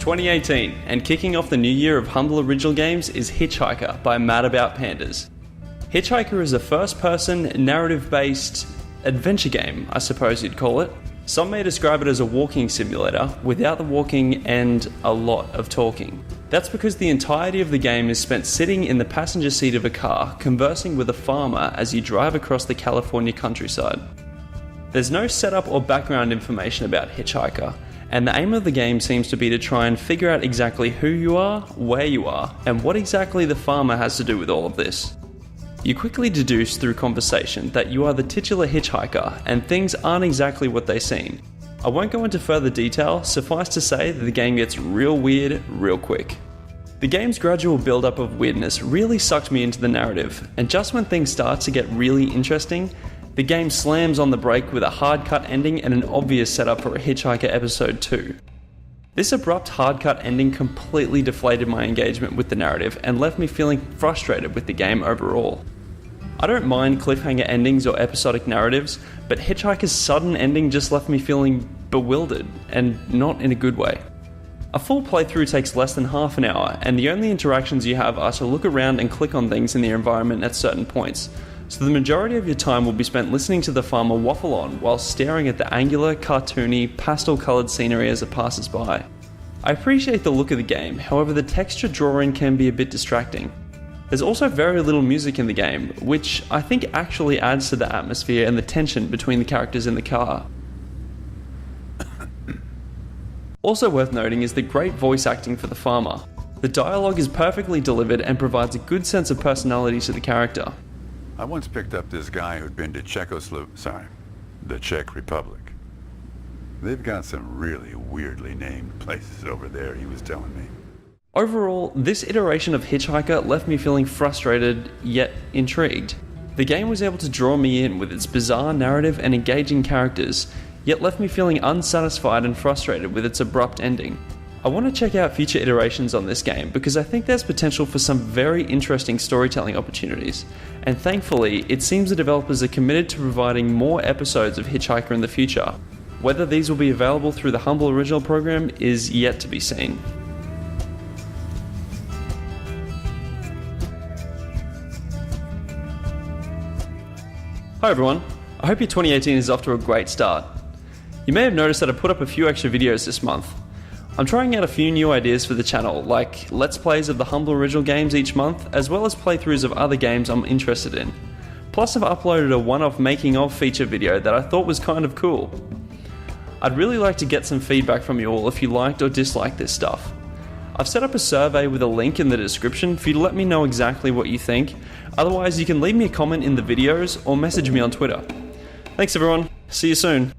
2018, and kicking off the new year of humble original games is Hitchhiker by Mad About Pandas. Hitchhiker is a first-person, narrative-based adventure game, I suppose you'd call it. Some may describe it as a walking simulator, without the walking and a lot of talking. That's because the entirety of the game is spent sitting in the passenger seat of a car, conversing with a farmer as you drive across the California countryside. There's no setup or background information about Hitchhiker, and the aim of the game seems to be to try and figure out exactly who you are, where you are, and what exactly the farmer has to do with all of this. You quickly deduce through conversation that you are the titular hitchhiker, and things aren't exactly what they seem. I won't go into further detail, suffice to say that the game gets real weird real quick. The game's gradual build-up of weirdness really sucked me into the narrative, and just when things start to get really interesting, the game slams on the brake with a hard-cut ending and an obvious setup for a Hitchhiker Episode 2. This abrupt hard-cut ending completely deflated my engagement with the narrative and left me feeling frustrated with the game overall. I don't mind cliffhanger endings or episodic narratives, but Hitchhiker's sudden ending just left me feeling bewildered, and not in a good way. A full playthrough takes less than half an hour, and the only interactions you have are to look around and click on things in the environment at certain points, so the majority of your time will be spent listening to the farmer waffle on while staring at the angular, cartoony, pastel-coloured scenery as it passes by. I appreciate the look of the game, however the texture drawing can be a bit distracting. There's also very little music in the game, which I think actually adds to the atmosphere and the tension between the characters in the car. Also worth noting is the great voice acting for the farmer. The dialogue is perfectly delivered and provides a good sense of personality to the character. I once picked up this guy who'd been to the Czech Republic. They've got some really weirdly named places over there, he was telling me. Overall, this iteration of Hitchhiker left me feeling frustrated, yet intrigued. The game was able to draw me in with its bizarre narrative and engaging characters, yet left me feeling unsatisfied and frustrated with its abrupt ending. I want to check out future iterations on this game because I think there's potential for some very interesting storytelling opportunities, and thankfully, it seems the developers are committed to providing more episodes of Hitchhiker in the future. Whether these will be available through the Humble Original program is yet to be seen. Hi everyone, I hope your 2018 is off to a great start. You may have noticed that I put up a few extra videos this month. I'm trying out a few new ideas for the channel, like Let's Plays of the Humble Original games each month, as well as playthroughs of other games I'm interested in. Plus I've uploaded a one-off making of feature video that I thought was kind of cool. I'd really like to get some feedback from you all if you liked or disliked this stuff. I've set up a survey with a link in the description for you to let me know exactly what you think. Otherwise you can leave me a comment in the videos or message me on Twitter. Thanks everyone, see you soon.